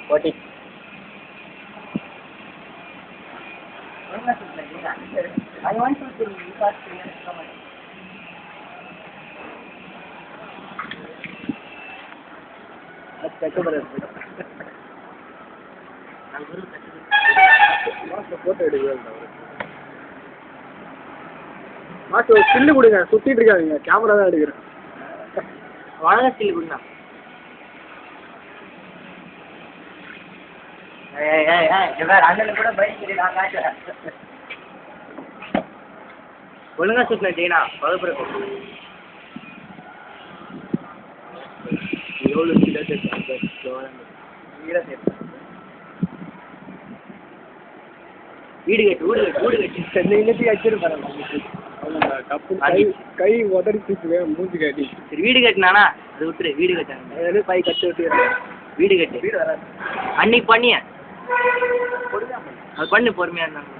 போட்டி I want to see you first. That's better. Photo எடுக்கிறேன் master ஒரு still கொடுங்க சுற்றிட்டு இருக்காதீங்க கேமரா தான் எடுக்கிறேன் வாங்க ஸ்டில்லு கொடுங்க அண்ணன் கூட பைக் நான் காட்டுறேன் ஒழுங்கா சுற்றின டீனா வகுப்புற எவ்வளோ ஸ்பீடாக சேர்த்தாங்க வீடு கட்டு சென்னை இன்னத்துக்கு வச்சிருப்பாங்க கப்பு கை உதறிச்சு மூஞ்சி காட்டி சரி வீடு கட்டினானா அது விட்டுரு வீடு கட்டாங்க பை கட்டு விட்டு வீடு கட்டு வீடு வராது அன்னைக்கு பண்ணிய அது பண்ணு பொறுமையா இருந்தாங்க